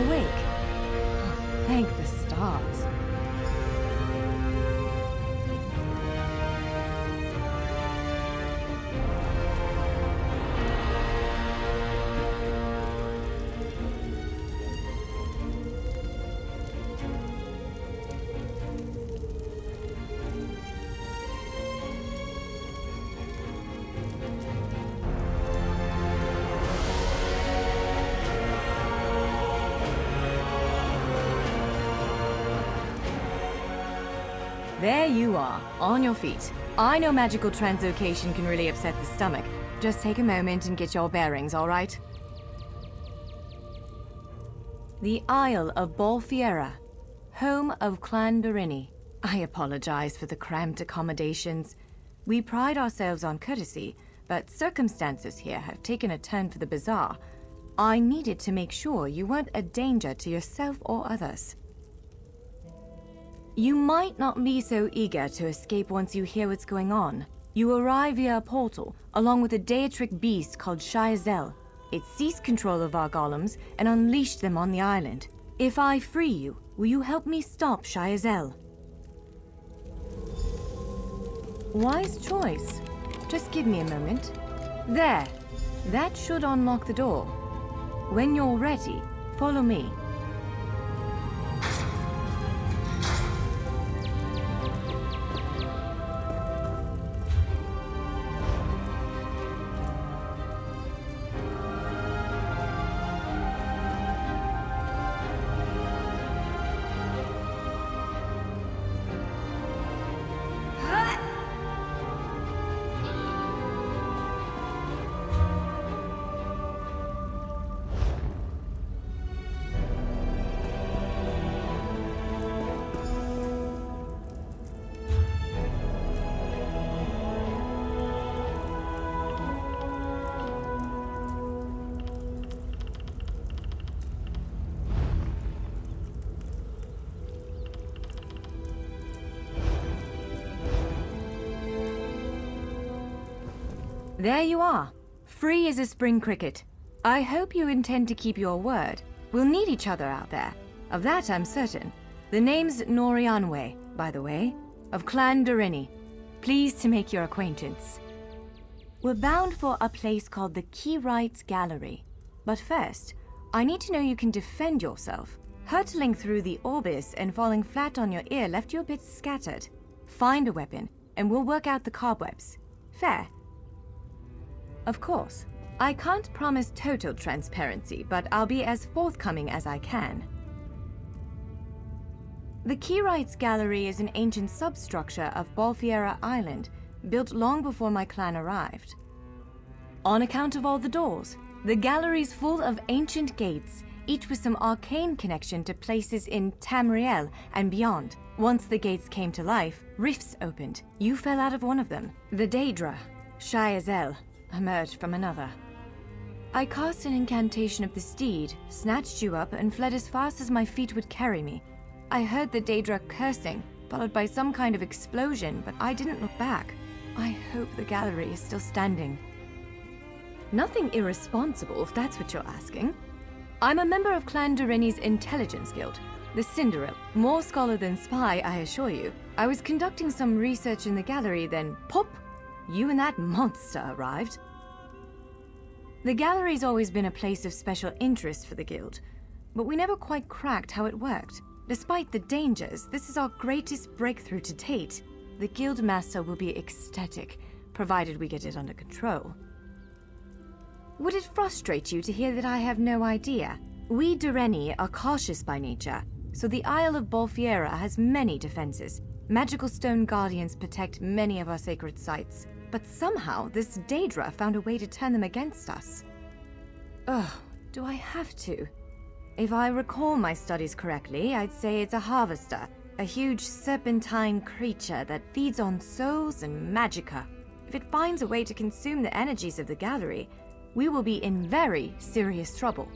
awake. Oh, thank the stars. There you are, on your feet. I know magical translocation can really upset the stomach. Just take a moment and get your bearings, all right? The Isle of Balfiera, home of Clan Dorini. I apologize for the cramped accommodations. We pride ourselves on courtesy, but circumstances here have taken a turn for the bizarre. I needed to make sure you weren't a danger to yourself or others. You might not be so eager to escape once you hear what's going on. You arrive via a portal, along with a deitric beast called Shayazel. It seized control of our golems and unleashed them on the island. If I free you, will you help me stop Shayazel? Wise choice. Just give me a moment. There. That should unlock the door. When you're ready, follow me. There you are, free as a spring cricket. I hope you intend to keep your word. We'll need each other out there. Of that I'm certain. The name's Norianwe, by the way, of Clan Dorini. Pleased to make your acquaintance. We're bound for a place called the Keyrights Gallery. But first, I need to know you can defend yourself. Hurtling through the Orbis and falling flat on your ear left you a bit scattered. Find a weapon, and we'll work out the cobwebs. Fair? Of course. I can't promise total transparency, but I'll be as forthcoming as I can. The Keyrights Gallery is an ancient substructure of Balfiera Island, built long before my clan arrived. On account of all the doors, the gallery's full of ancient gates, each with some arcane connection to places in Tamriel and beyond. Once the gates came to life, rifts opened. You fell out of one of them. The Daedra, Shayazel, emerged from another. I cast an incantation of the steed, snatched you up, and fled as fast as my feet would carry me. I heard the Daedra cursing, followed by some kind of explosion, but I didn't look back. I hope the gallery is still standing. Nothing irresponsible, if that's what you're asking. I'm a member of Clan Dorini's Intelligence Guild, the Cinderel. More scholar than spy, I assure you. I was conducting some research in the gallery, then pop! You and that monster arrived. The gallery's always been a place of special interest for the guild, but we never quite cracked how it worked. Despite the dangers, this is our greatest breakthrough to date. The guild master will be ecstatic, provided we get it under control. Would it frustrate you to hear that I have no idea? We Doreni are cautious by nature, so the Isle of Balfiera has many defenses. Magical stone guardians protect many of our sacred sites. But somehow, this Daedra found a way to turn them against us. Ugh, do I have to? If I recall my studies correctly, I'd say it's a harvester, a huge serpentine creature that feeds on souls and magicka. If it finds a way to consume the energies of the gallery, we will be in very serious trouble.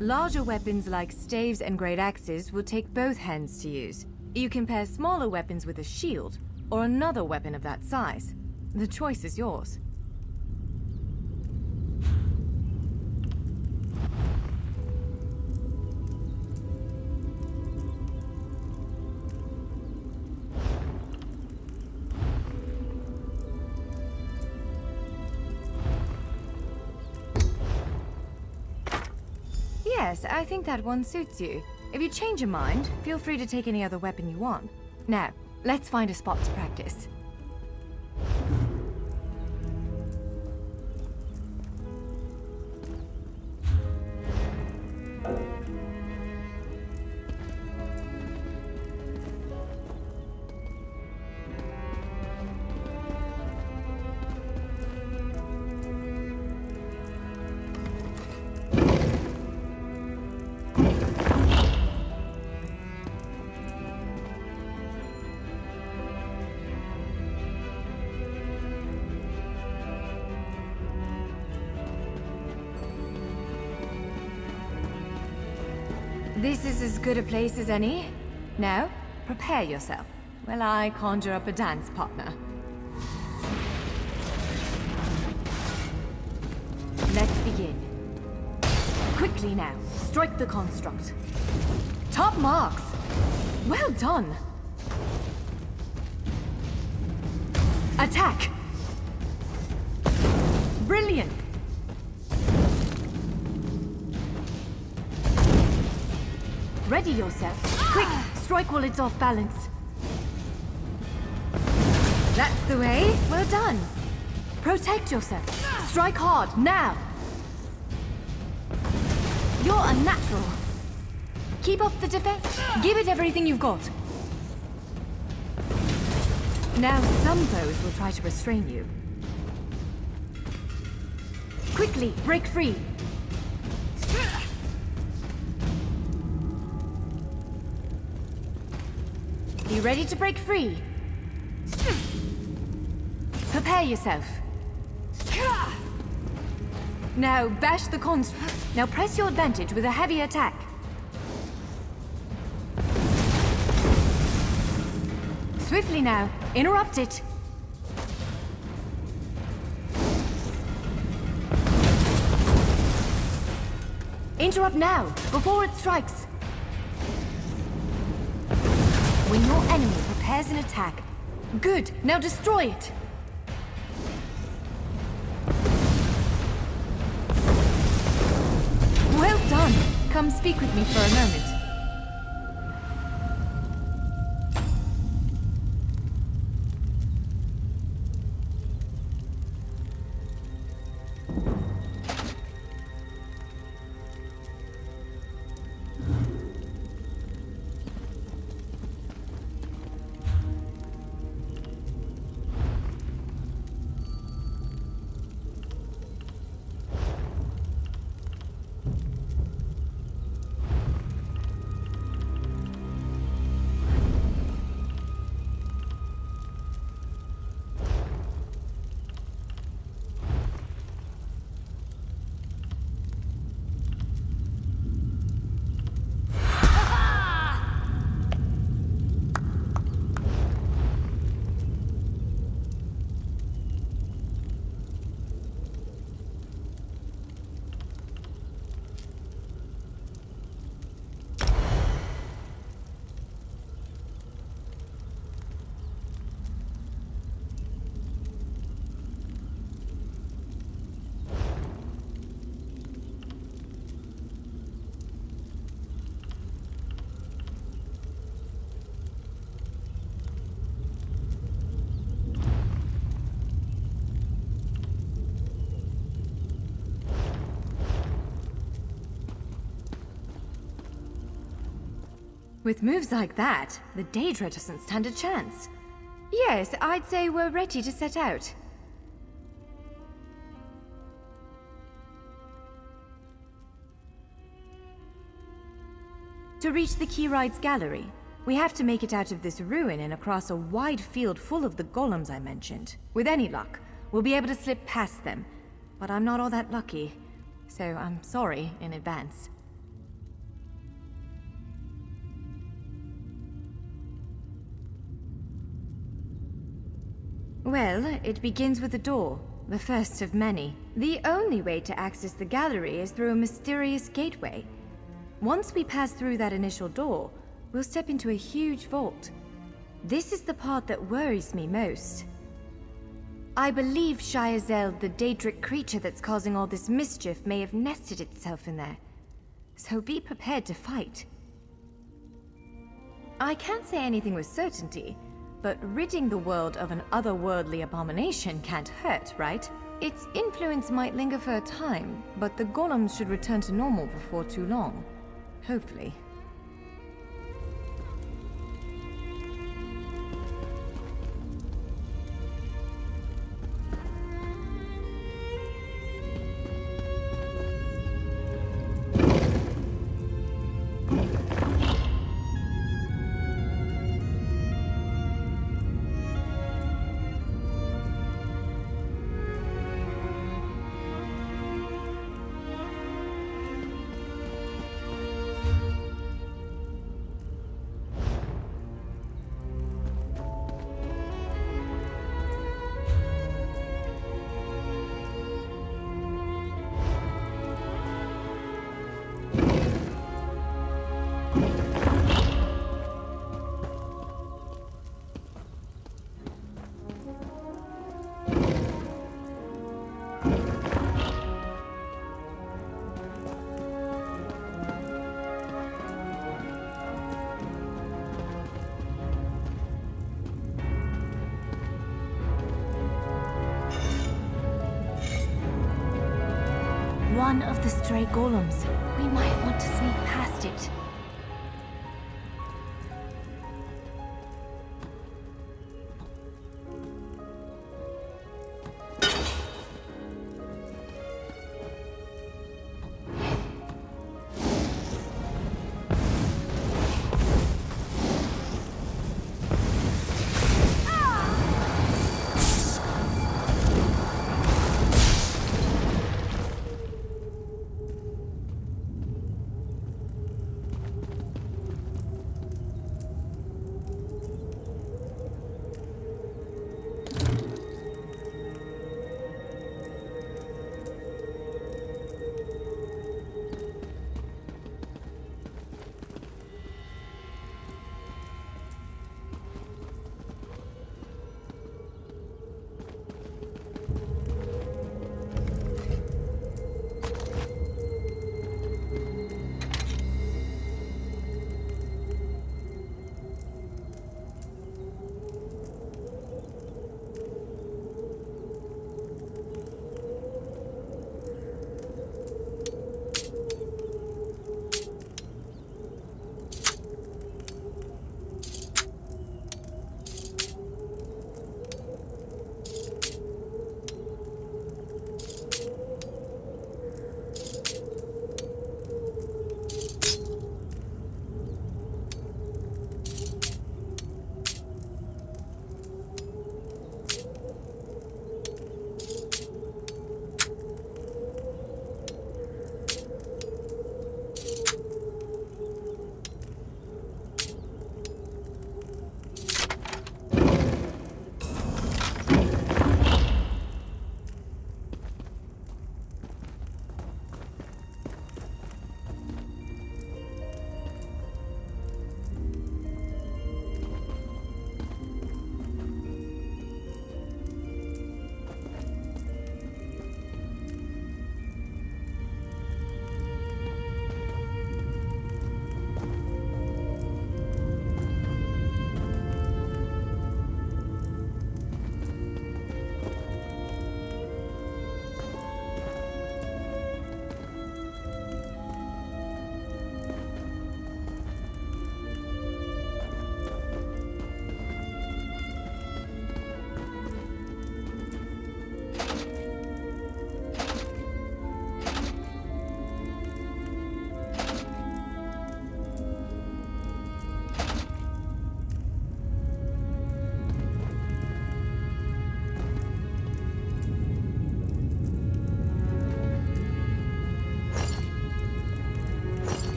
Larger weapons like staves and great axes will take both hands to use. You can pair smaller weapons with a shield, or another weapon of that size. The choice is yours. Yes, I think that one suits you. If you change your mind, feel free to take any other weapon you want. Now, let's find a spot to practice. This is as good a place as any. Now, prepare yourself, while I conjure up a dance partner. Let's begin. Quickly now, strike the construct. Top marks! Well done! Attack! Brilliant! Ready yourself. Quick, strike while it's off balance. That's the way. Well done. Protect yourself. Strike hard, now. You're unnatural. Keep up the defense. Give it everything you've got. Now some foes will try to restrain you. Quickly, break free. You ready to break free? Prepare yourself. Now bash the construct. Now press your advantage with a heavy attack. Swiftly now. Interrupt it. Interrupt now, before it strikes. When your enemy prepares an attack. Good, now destroy it! Well done! Come speak with me for a moment. With moves like that, the Daedra doesn't stand a chance. Yes, I'd say we're ready to set out. To reach the Keyride's gallery, we have to make it out of this ruin and across a wide field full of the golems I mentioned. With any luck, we'll be able to slip past them. But I'm not all that lucky, so I'm sorry in advance. Well, it begins with a door, the first of many. The only way to access the gallery is through a mysterious gateway. Once we pass through that initial door, we'll step into a huge vault. This is the part that worries me most. I believe Shiazel, the Daedric creature that's causing all this mischief, may have nested itself in there. So be prepared to fight. I can't say anything with certainty, but ridding the world of an otherworldly abomination can't hurt, right? Its influence might linger for a time, but the golems should return to normal before too long. Hopefully. One of the stray golems. We might want to sneak past it.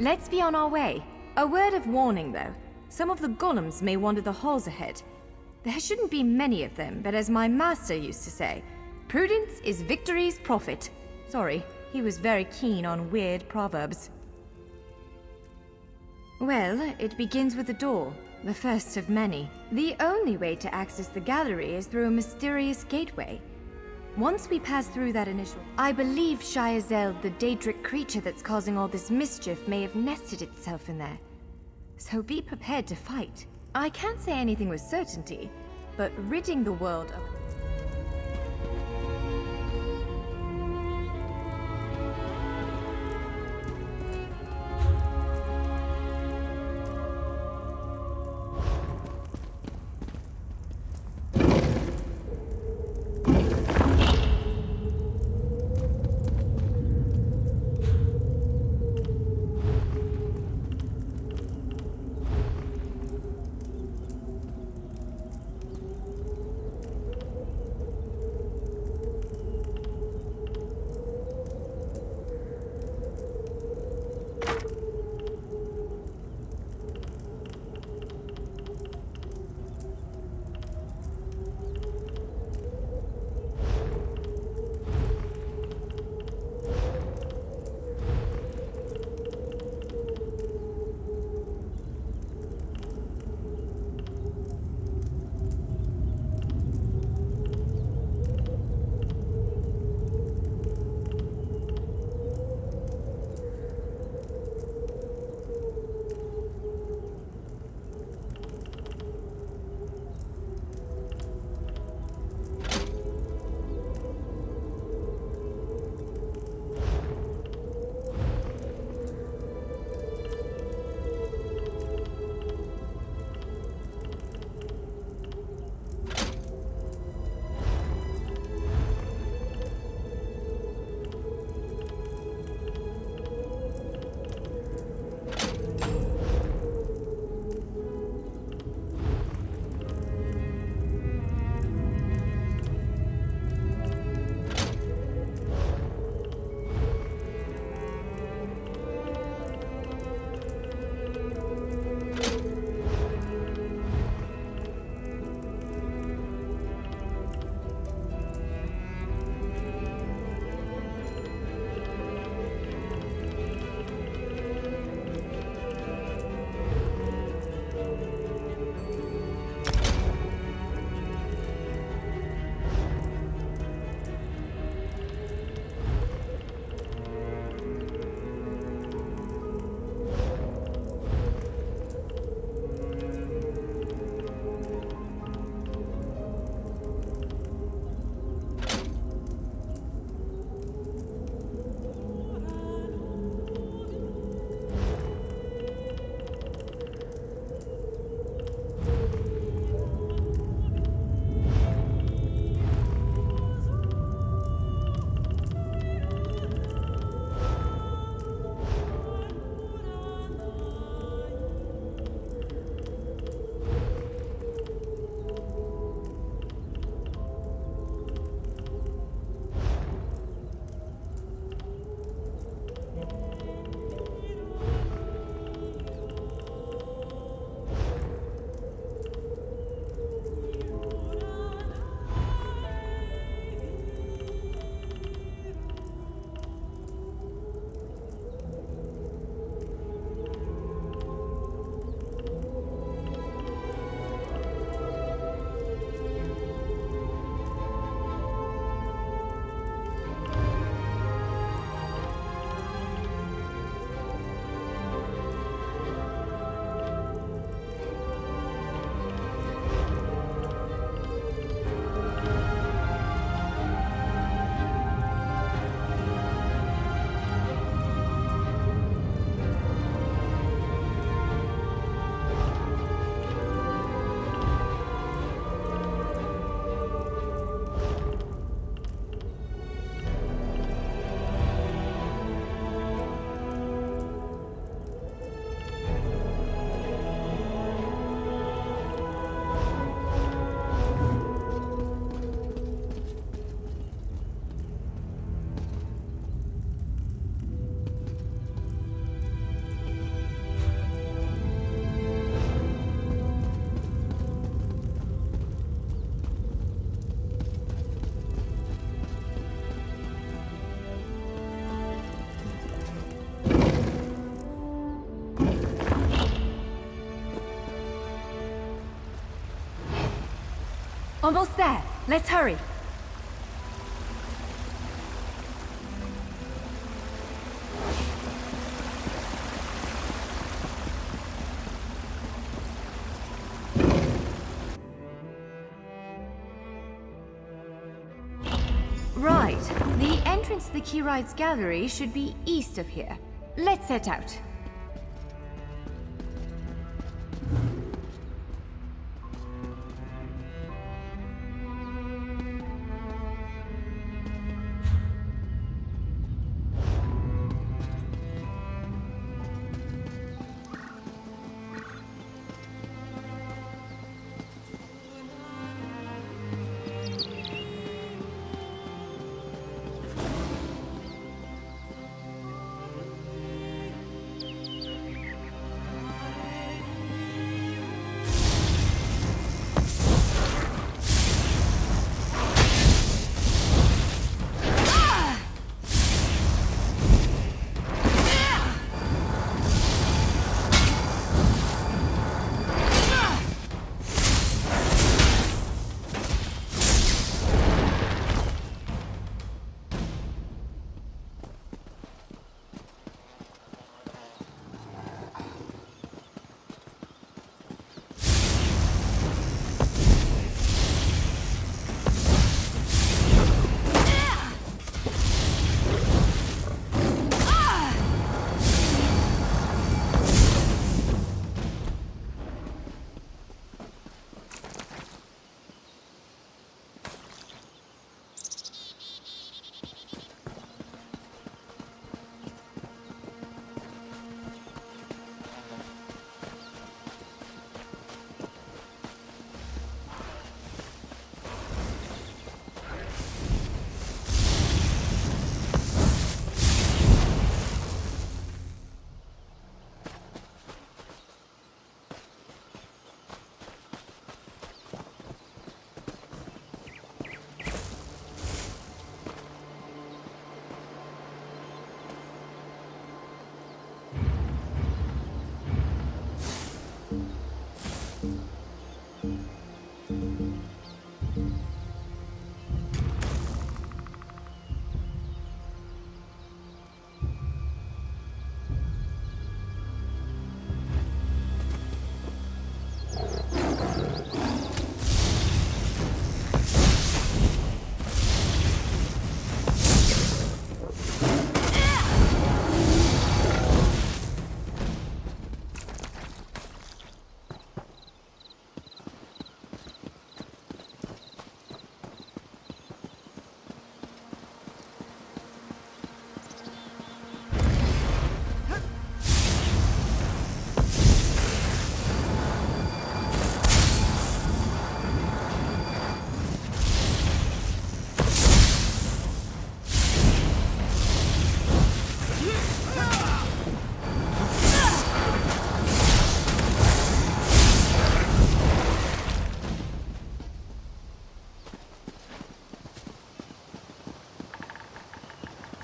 Let's be on our way. A word of warning, though. Some of the golems may wander the halls ahead. There shouldn't be many of them, but as my master used to say, prudence is victory's prophet. Sorry, he was very keen on weird proverbs. Well, it begins with a door, the first of many. The only way to access the gallery is through a mysterious gateway. Once we pass through that initial... I believe Shiazel, the Daedric creature that's causing all this mischief, may have nested itself in there. So be prepared to fight. I can't say anything with certainty, but ridding the world of... Almost there. Let's hurry. Right. The entrance to the Keyride's gallery should be east of here. Let's set out.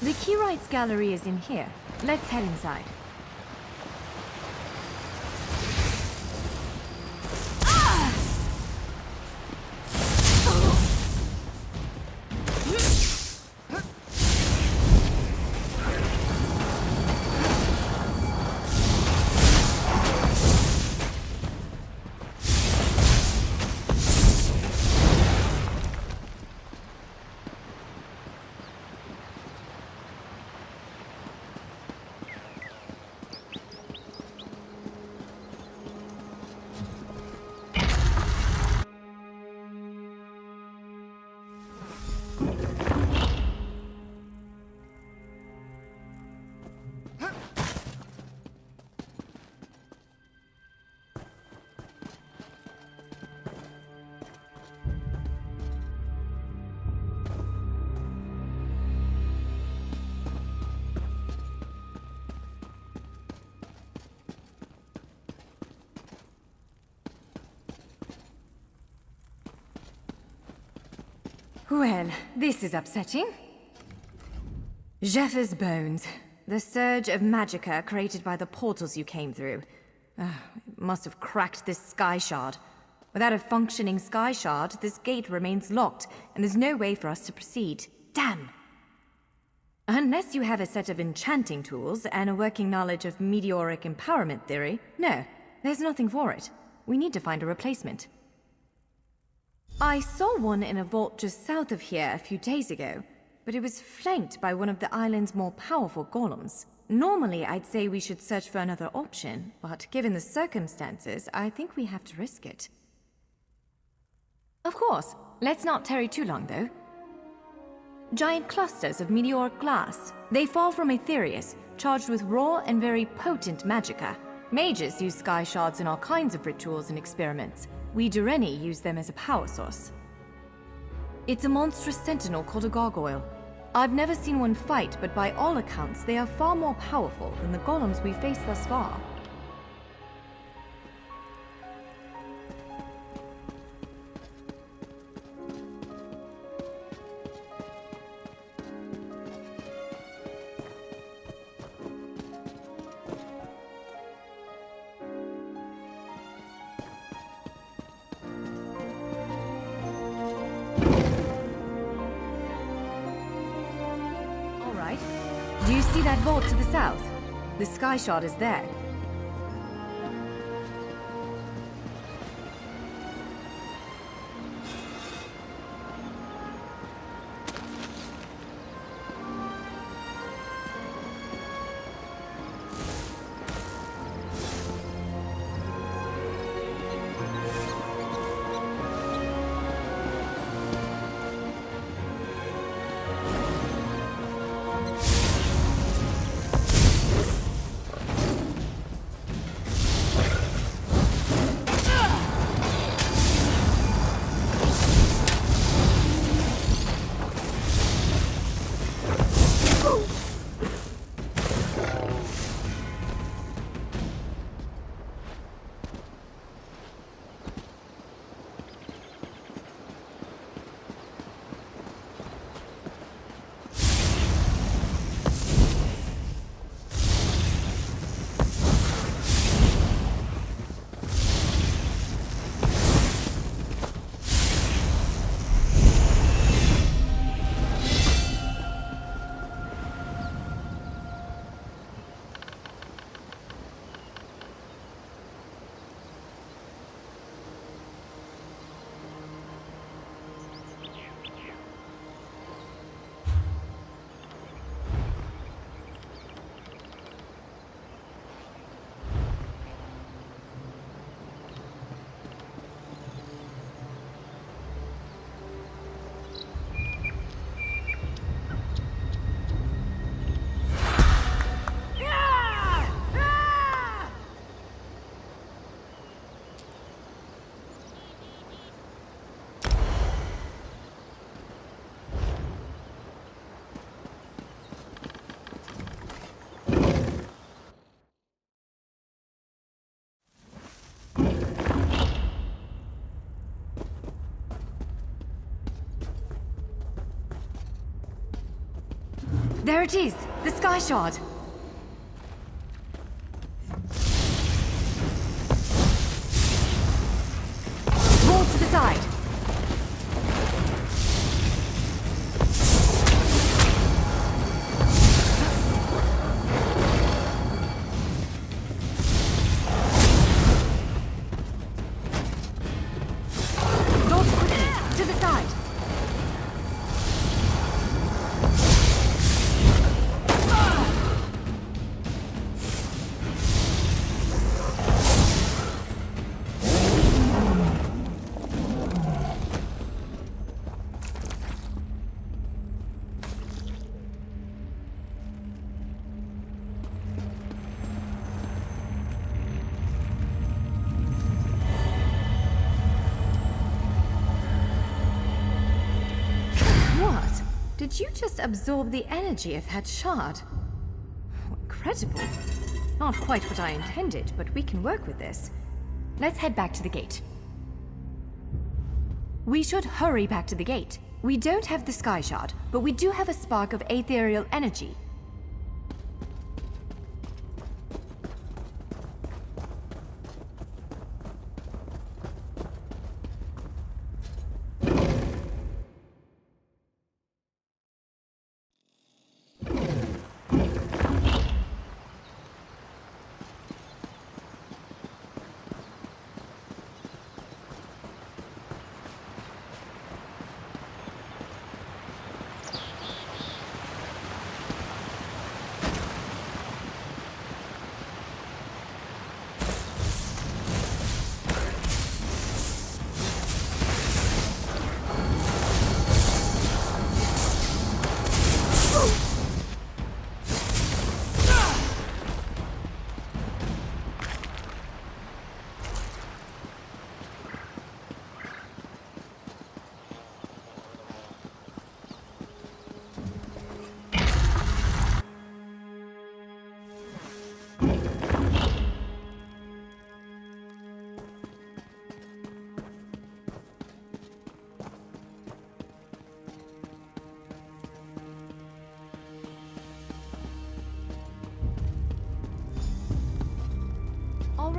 The Keyride's gallery is in here. Let's head inside. Well, this is upsetting. Jeffer's bones. The surge of magicka created by the portals you came through. It must have cracked this sky shard. Without a functioning sky shard, this gate remains locked, and there's no way for us to proceed. Damn! Unless you have a set of enchanting tools and a working knowledge of meteoric empowerment theory, no, there's nothing for it. We need to find a replacement. I saw one in a vault just south of here a few days ago, but it was flanked by one of the island's more powerful golems. Normally, I'd say we should search for another option, but given the circumstances, I think we have to risk it. Of course. Let's not tarry too long, though. Giant clusters of meteoric glass. They fall from Aetherius, charged with raw and very potent magicka. Mages use sky shards in all kinds of rituals and experiments. We Dureni use them as a power source. It's a monstrous sentinel called a gargoyle. I've never seen one fight, but by all accounts, they are far more powerful than the golems we've faced thus far. Do you see that vault to the south? The sky shard is there. There it is! The sky shard! Roll to the side! Dodge quickly! To the side! Did you just absorb the energy of that shard? Incredible. Not quite what I intended, but we can work with this. Let's head back to the gate. We should hurry back to the gate. We don't have the sky shard, but we do have a spark of ethereal energy.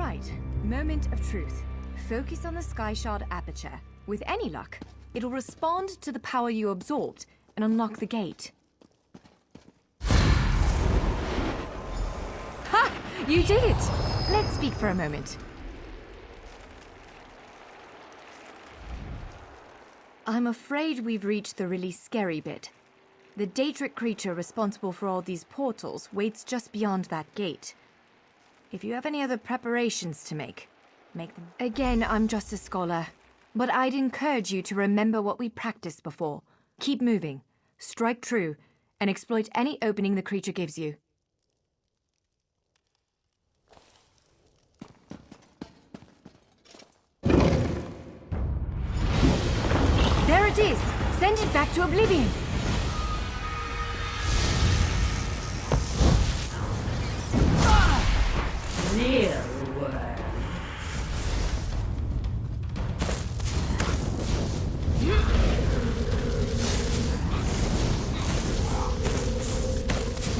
Right, moment of truth. Focus on the sky shard aperture. With any luck, it'll respond to the power you absorbed and unlock the gate. Ha! You did it! Let's speak for a moment. I'm afraid we've reached the really scary bit. The Daedric creature responsible for all these portals waits just beyond that gate. If you have any other preparations to make them. Again, I'm just a scholar. But I'd encourage you to remember what we practiced before. Keep moving, strike true, and exploit any opening the creature gives you. There it is! Send it back to oblivion!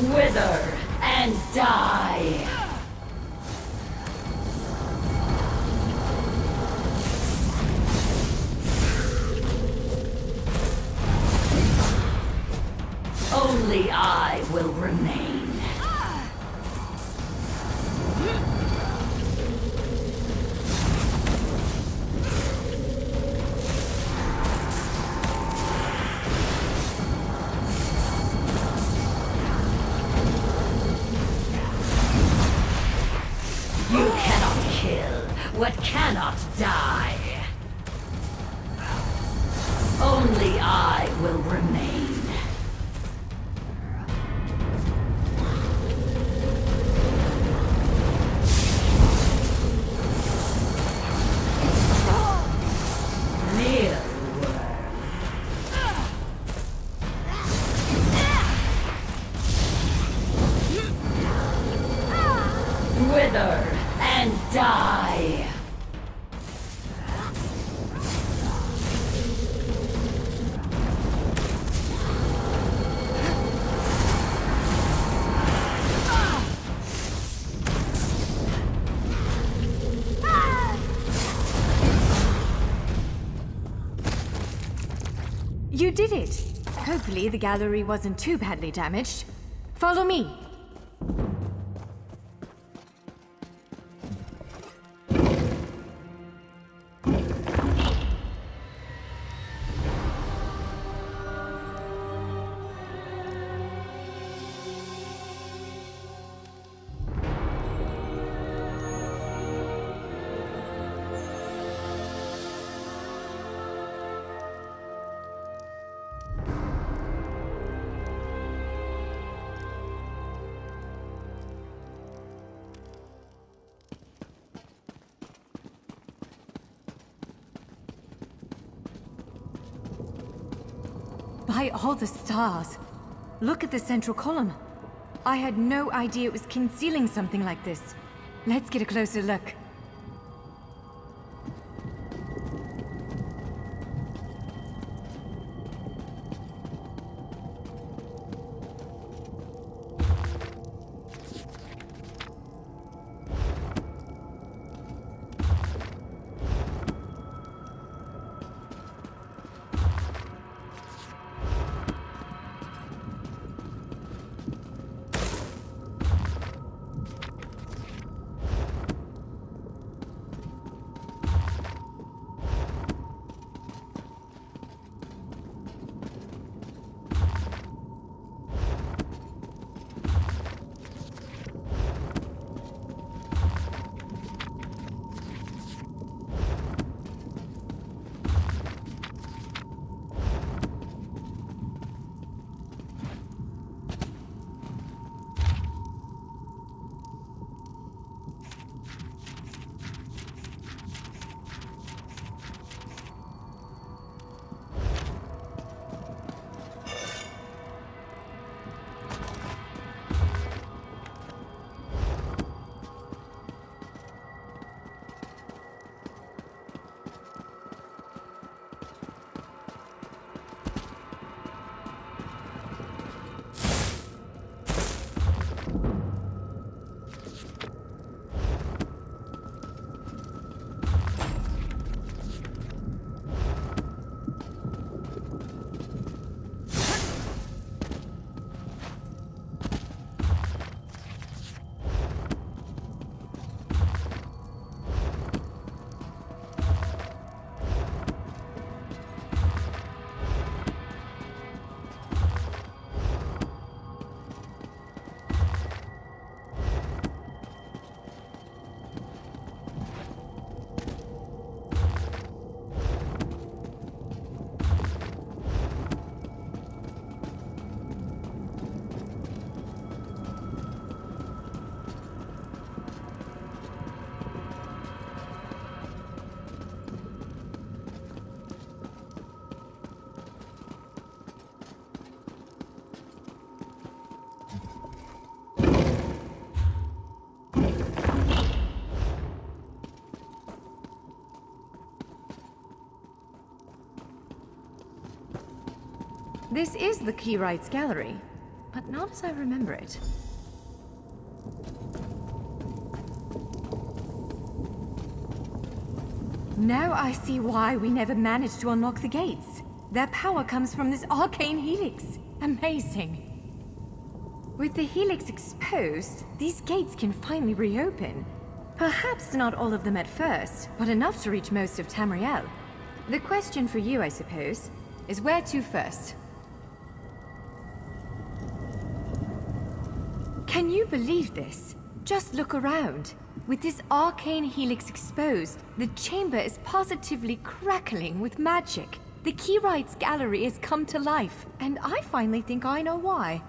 Wither and die! Only I will remain. You cannot kill what cannot die. Only I will remain. Wither and die! You did it! Hopefully the gallery wasn't too badly damaged. Follow me! By all the stars! Look at the central column. I had no idea it was concealing something like this. Let's get a closer look. This is the Keyrights Gallery, but not as I remember it. Now I see why we never managed to unlock the gates. Their power comes from this arcane helix. Amazing. With the helix exposed, these gates can finally reopen. Perhaps not all of them at first, but enough to reach most of Tamriel. The question for you, I suppose, is where to first? Can you believe this? Just look around. With this arcane helix exposed, the chamber is positively crackling with magic. The Keyrights Gallery has come to life, and I finally think I know why.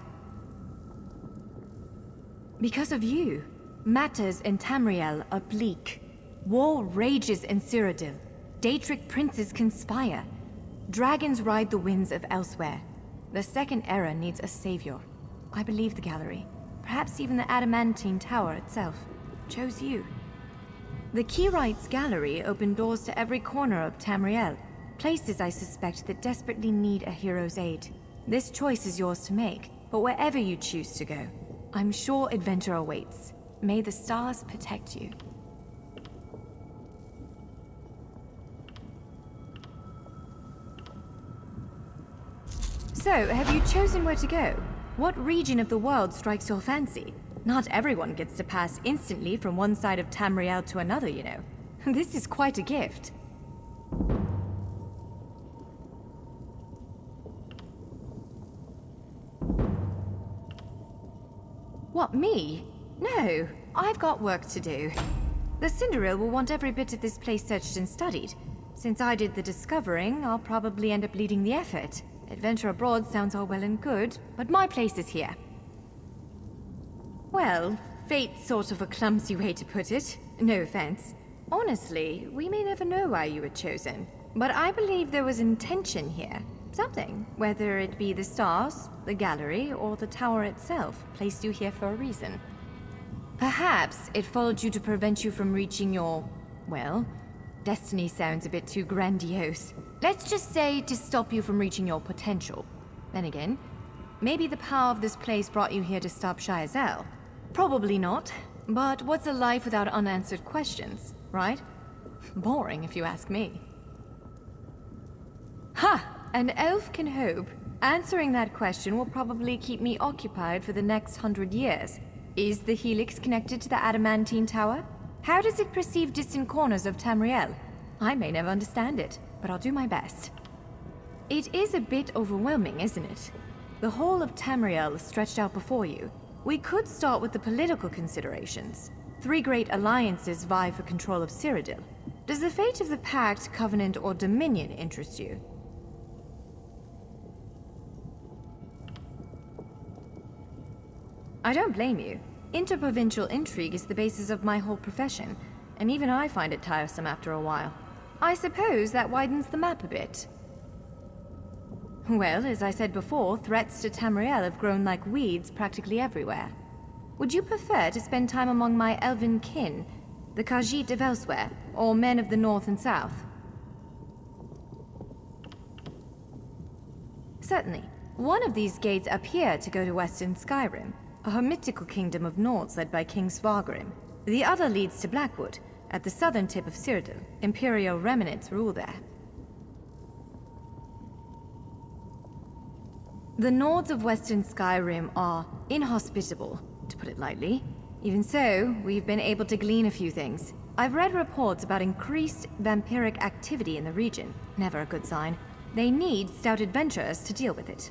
Because of you. Matters in Tamriel are bleak. War rages in Cyrodiil. Daedric princes conspire. Dragons ride the winds of elsewhere. The Second Era needs a savior. I believe the Gallery, perhaps even the Adamantine Tower itself, chose you. The Keyrights Gallery opened doors to every corner of Tamriel, places I suspect that desperately need a hero's aid. This choice is yours to make, but wherever you choose to go, I'm sure adventure awaits. May the stars protect you. So, have you chosen where to go? What region of the world strikes your fancy? Not everyone gets to pass instantly from one side of Tamriel to another, you know. This is quite a gift. What, me? No, I've got work to do. The Cinderil will want every bit of this place searched and studied. Since I did the discovering, I'll probably end up leading the effort. Adventure abroad sounds all well and good, but my place is here. Well, fate's sort of a clumsy way to put it. No offense. Honestly, we may never know why you were chosen. But I believe there was intention here. Something, whether it be the stars, the gallery, or the tower itself, placed you here for a reason. Perhaps it followed you to prevent you from reaching your, well, destiny sounds a bit too grandiose. Let's just say to stop you from reaching your potential. Then again, maybe the power of this place brought you here to stop Shayazel. Probably not, but what's a life without unanswered questions, right? Boring if you ask me. Ha! An elf can hope. Answering that question will probably keep me occupied for the next 100 years. Is the helix connected to the Adamantine Tower? How does it perceive distant corners of Tamriel? I may never understand it, but I'll do my best. It is a bit overwhelming, isn't it? The whole of Tamriel is stretched out before you. We could start with the political considerations. 3 great alliances vie for control of Cyrodiil. Does the fate of the Pact, Covenant, or Dominion interest you? I don't blame you. Interprovincial intrigue is the basis of my whole profession, and even I find it tiresome after a while. I suppose that widens the map a bit. Well, as I said before, threats to Tamriel have grown like weeds practically everywhere. Would you prefer to spend time among my elven kin, the Khajiit of elsewhere, or men of the north and south? Certainly. One of these gates appear to go to Western Skyrim, a hermitical kingdom of Nords led by King Svargrim. The other leads to Blackwood, at the southern tip of Cyrodiil. Imperial remnants rule there. The Nords of Western Skyrim are inhospitable, to put it lightly. Even so, we've been able to glean a few things. I've read reports about increased vampiric activity in the region. Never a good sign. They need stout adventurers to deal with it.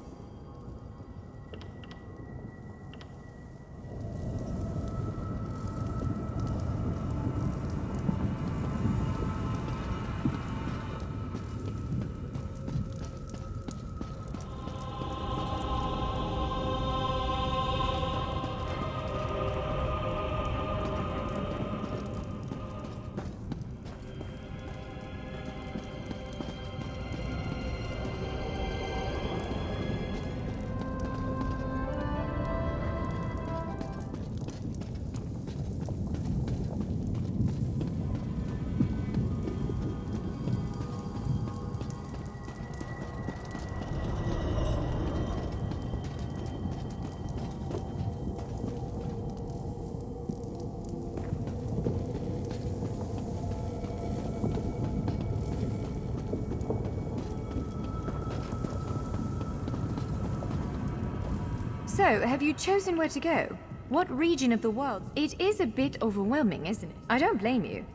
So, have you chosen where to go? What region of the world? It is a bit overwhelming, isn't it? I don't blame you.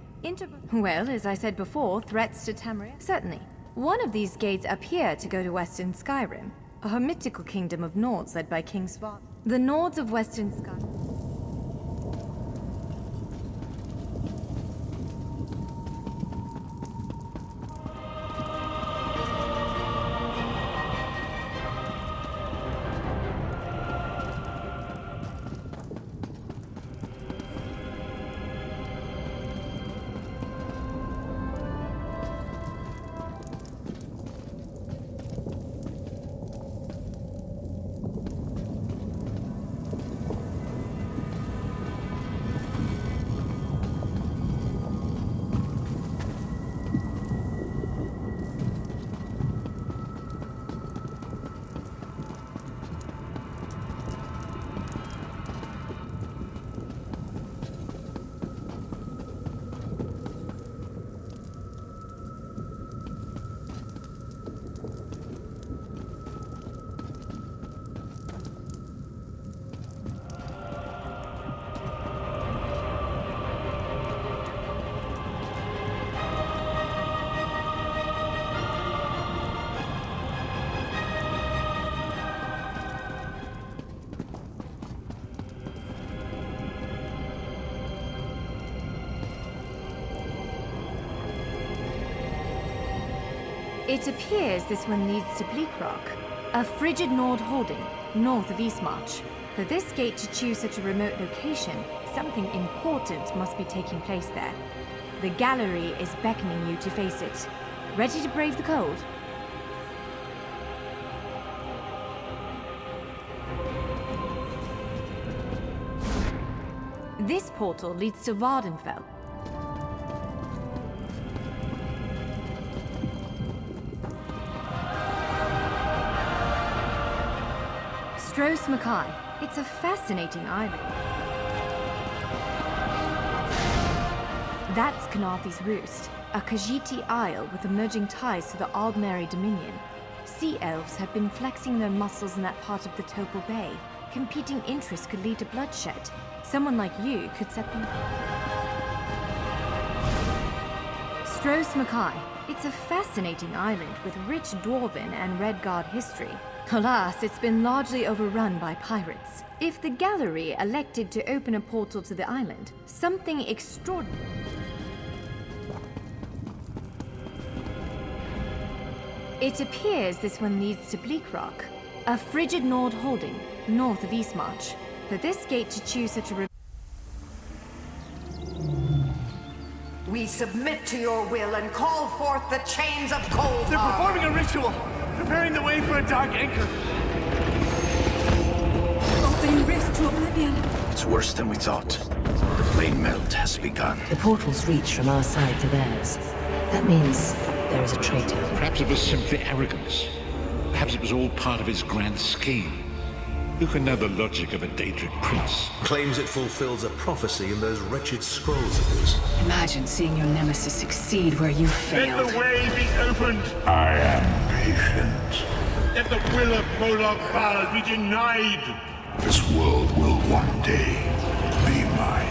Well, as I said before, threats to Tamriel? Certainly. One of these gates appear to go to Western Skyrim, a mythical kingdom of Nords led by King Svar. The Nords of Western Skyrim. It appears this one leads to Bleak Rock, a frigid Nord holding, north of Eastmarch. For this gate to choose such a remote location, something important must be taking place there. The gallery is beckoning you to face it. Ready to brave the cold? This portal leads to Vardenfell. Stros Mackay. It's a fascinating island. That's Canarthy's Roost, a Khajiiti isle with emerging ties to the Aldmeri Dominion. Sea elves have been flexing their muscles in that part of the Topal Bay. Competing interests could lead to bloodshed. Someone like you could set them... Stros Mackay. It's a fascinating island with rich Dwarven and Redguard history. Alas, it's been largely overrun by pirates. If the gallery elected to open a portal to the island, something extraordinary... It appears this one leads to Bleak Rock, a frigid Nord holding, north of Eastmarch. For this gate to choose such a... We submit to your will and call forth the chains of cold. They're performing a ritual, preparing the way for a dark anchor. Opening rift to oblivion. It's worse than we thought. The plane melt has begun. The portals reach from our side to theirs. That means there is a traitor. Perhaps it was simply arrogance. Perhaps it was all part of his grand scheme. Who can know the logic of a Daedric prince? Claims it fulfills a prophecy in those wretched scrolls of his. Imagine seeing your nemesis succeed where you failed. Let the way be opened. I am patient. Let the will of Molag Bal be denied. This world will one day be mine.